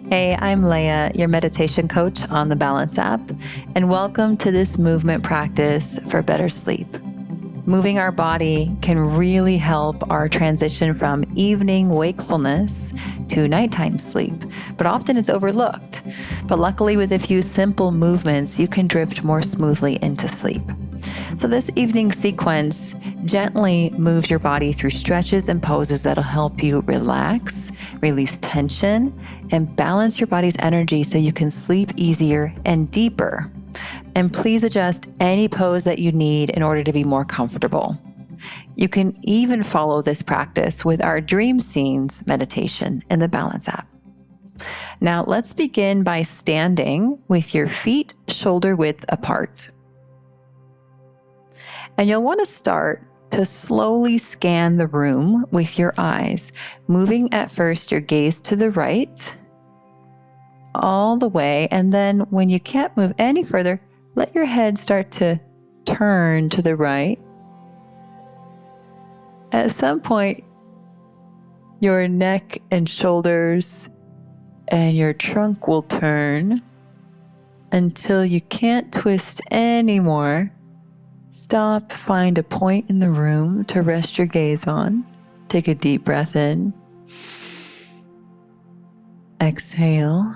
Hey, I'm Leah, your meditation coach on the Balance app, and welcome to this movement practice for better sleep. Moving our body can really help our transition from evening wakefulness to nighttime sleep, but often it's overlooked. But luckily, with a few simple movements, you can drift more smoothly into sleep. So this evening sequence gently moves your body through stretches and poses that'll help you relax, release tension, and balance your body's energy so you can sleep easier and deeper. And please adjust any pose that you need in order to be more comfortable. You can even follow this practice with our Dream Scenes meditation in the Balance app. Now, let's begin by standing with your feet shoulder width apart. And you'll want to start to slowly scan the room with your eyes, moving at first your gaze to the right, all the way. And then when you can't move any further, let your head start to turn to the right. At some point, your neck and shoulders and your trunk will turn until you can't twist anymore. Stop, find a point in the room to rest your gaze on. Take a deep breath in. Exhale.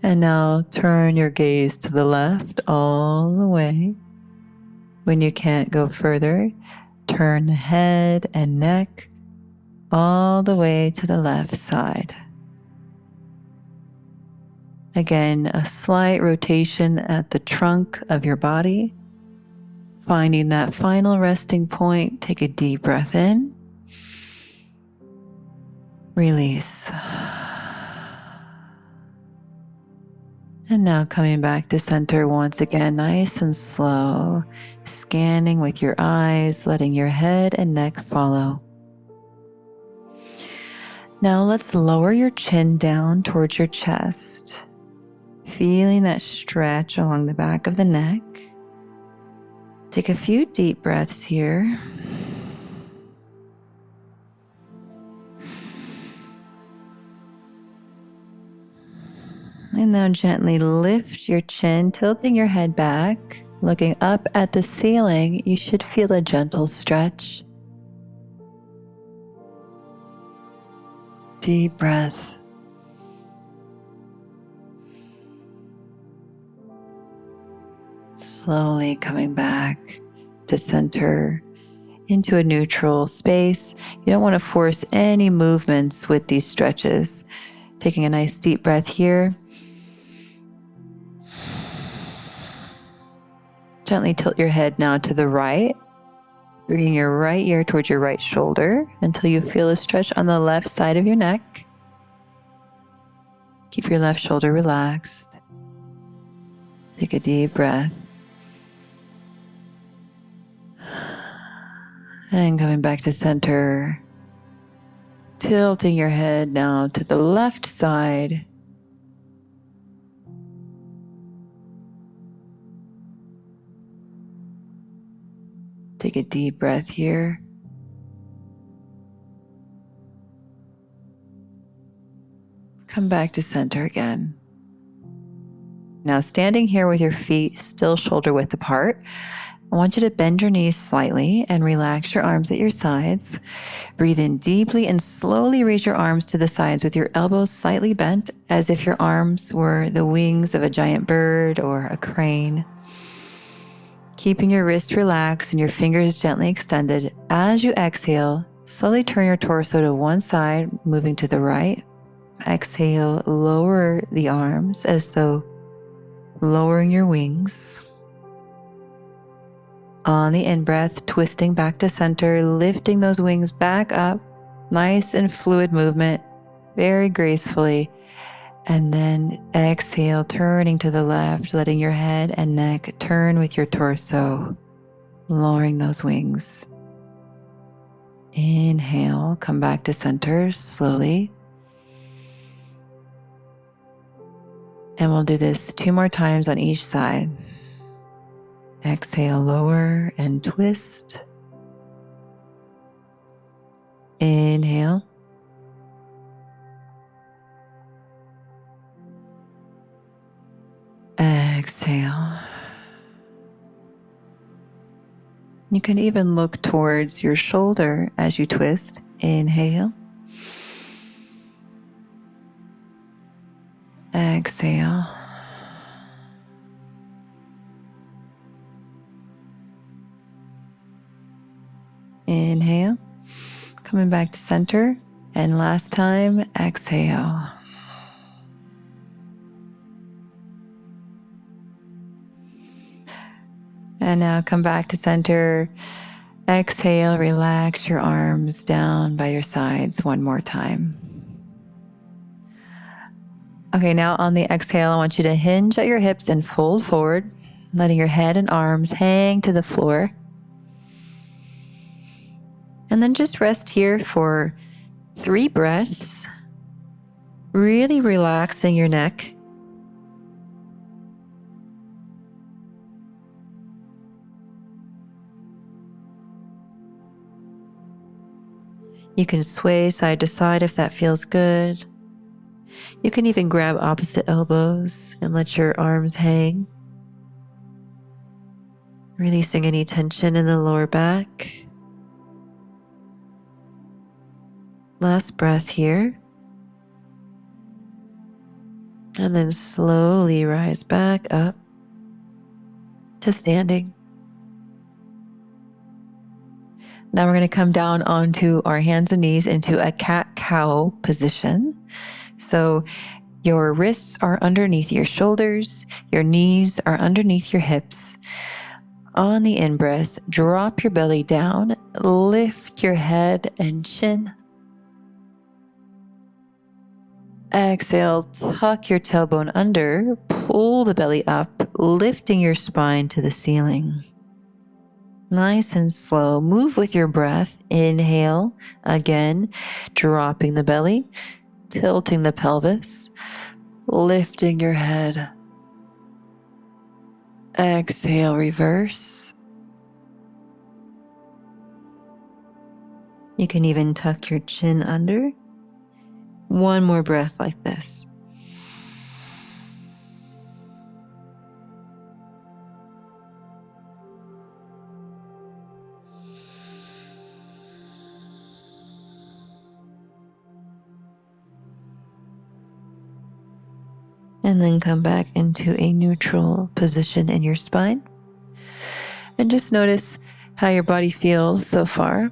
And now turn your gaze to the left all the way. When you can't go further, turn the head and neck all the way to the left side. Again, a slight rotation at the trunk of your body. Finding that final resting point, take a deep breath in. Release. And now coming back to center once again, nice and slow, scanning with your eyes, letting your head and neck follow. Now let's lower your chin down towards your chest. Feeling that stretch along the back of the neck. Take a few deep breaths here. And now gently lift your chin, tilting your head back. Looking up at the ceiling, you should feel a gentle stretch. Deep breath. Slowly coming back to center into a neutral space. You don't want to force any movements with these stretches. Taking a nice deep breath here. Gently tilt your head now to the right, bringing your right ear towards your right shoulder until you feel a stretch on the left side of your neck. Keep your left shoulder relaxed. Take a deep breath. And coming back to center, tilting your head now to the left side. Take a deep breath here. Come back to center again. Now standing here with your feet still shoulder width apart, I want you to bend your knees slightly and relax your arms at your sides. Breathe in deeply and slowly raise your arms to the sides with your elbows slightly bent as if your arms were the wings of a giant bird or a crane. Keeping your wrists relaxed and your fingers gently extended. As you exhale, slowly turn your torso to one side, moving to the right. Exhale, lower the arms as though lowering your wings. On the in-breath, twisting back to center, lifting those wings back up. Nice and fluid movement, very gracefully. And then exhale, turning to the left, letting your head and neck turn with your torso, lowering those wings. Inhale, come back to center slowly. And we'll do this 2 more times on each side. Exhale, lower and twist. Inhale. Exhale. You can even look towards your shoulder as you twist. Inhale. Exhale. Inhale. Coming back to center. And last time, exhale. And now come back to center. Exhale, relax your arms down by your sides one more time. Okay, now on the exhale, I want you to hinge at your hips and fold forward, letting your head and arms hang to the floor. And then just rest here for 3 breaths, really relaxing your neck. You can sway side to side if that feels good. You can even grab opposite elbows and let your arms hang, releasing any tension in the lower back. Last breath here. And then slowly rise back up to standing. Now we're going to come down onto our hands and knees into a cat-cow position. So your wrists are underneath your shoulders, your knees are underneath your hips. On the in-breath, drop your belly down, lift your head and chin. Exhale, tuck your tailbone under, pull the belly up, lifting your spine to the ceiling. Nice and slow. Move with your breath. Inhale. Again, dropping the belly, tilting the pelvis, lifting your head. Exhale, reverse. You can even tuck your chin under. One more breath like this. And then come back into a neutral position in your spine. And just notice how your body feels so far.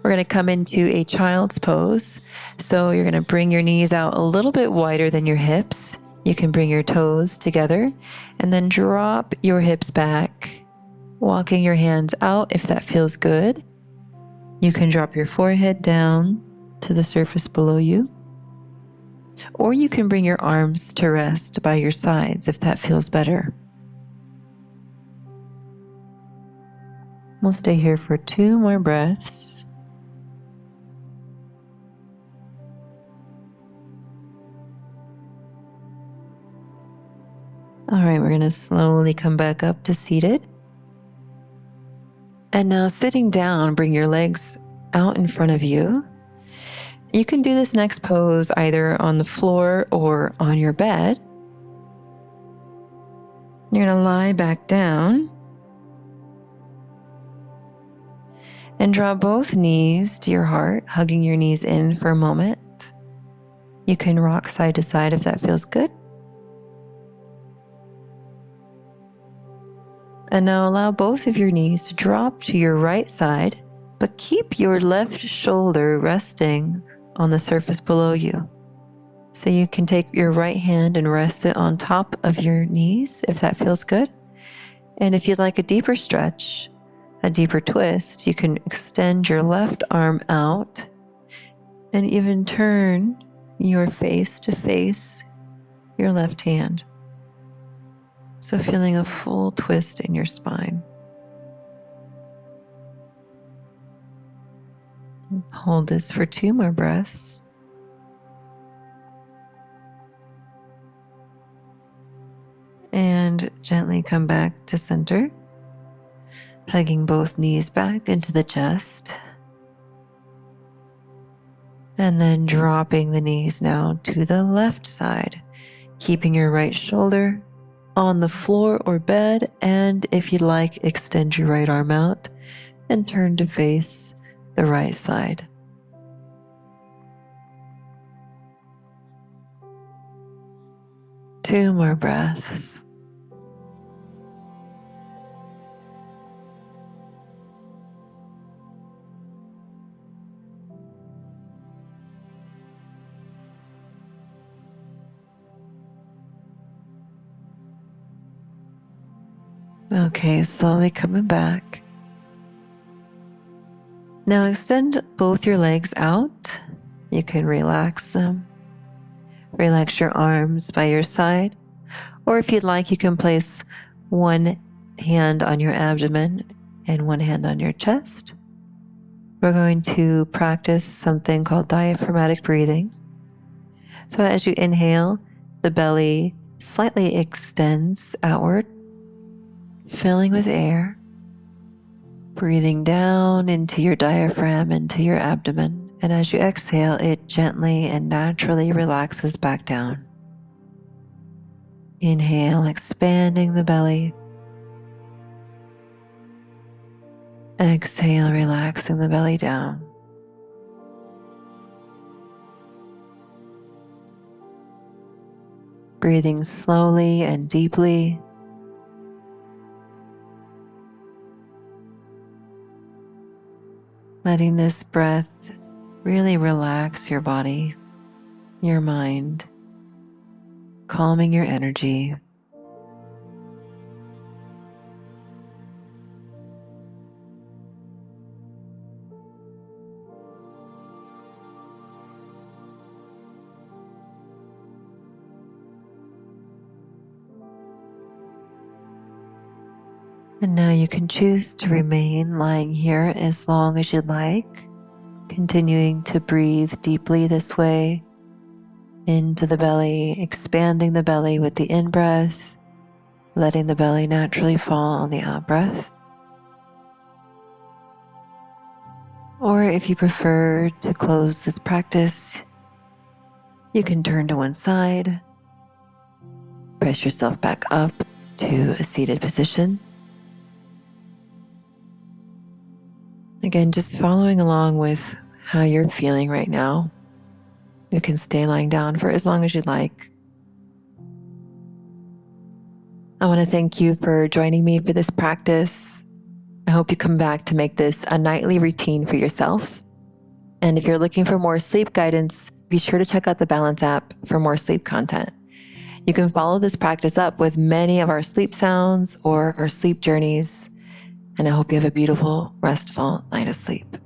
We're going to come into a child's pose. So you're going to bring your knees out a little bit wider than your hips. You can bring your toes together and then drop your hips back, walking your hands out if that feels good. You can drop your forehead down to the surface below you. Or you can bring your arms to rest by your sides if that feels better. We'll stay here for 2 more breaths. All right, we're going to slowly come back up to seated. And now sitting down, bring your legs out in front of you. You can do this next pose either on the floor or on your bed. You're going to lie back down and draw both knees to your heart, hugging your knees in for a moment. You can rock side to side if that feels good. And now allow both of your knees to drop to your right side, but keep your left shoulder resting on the surface below you. So you can take your right hand and rest it on top of your knees if that feels good. And if you'd like a deeper stretch, a deeper twist, you can extend your left arm out and even turn your face to face your left hand. So feeling a full twist in your spine. Hold this for 2 more breaths. And gently come back to center, hugging both knees back into the chest. And then dropping the knees now to the left side, keeping your right shoulder on the floor or bed, and if you'd like, extend your right arm out and turn to face the right side. Two more breaths. Okay, slowly coming back. Now extend both your legs out. You can relax them. Relax your arms by your side. Or if you'd like, you can place one hand on your abdomen and one hand on your chest. We're going to practice something called diaphragmatic breathing. So as you inhale, the belly slightly extends outward, filling with air. Breathing down into your diaphragm, into your abdomen. And as you exhale, it gently and naturally relaxes back down. Inhale, expanding the belly. Exhale, relaxing the belly down. Breathing slowly and deeply. Letting this breath really relax your body, your mind, calming your energy. And now you can choose to remain lying here as long as you'd like, continuing to breathe deeply this way into the belly, expanding the belly with the in-breath, letting the belly naturally fall on the out-breath. Or if you prefer to close this practice, you can turn to one side, press yourself back up to a seated position. Again, just following along with how you're feeling right now. You can stay lying down for as long as you'd like. I want to thank you for joining me for this practice. I hope you come back to make this a nightly routine for yourself. And if you're looking for more sleep guidance, be sure to check out the Balance app for more sleep content. You can follow this practice up with many of our sleep sounds or our sleep journeys. And I hope you have a beautiful, restful night of sleep.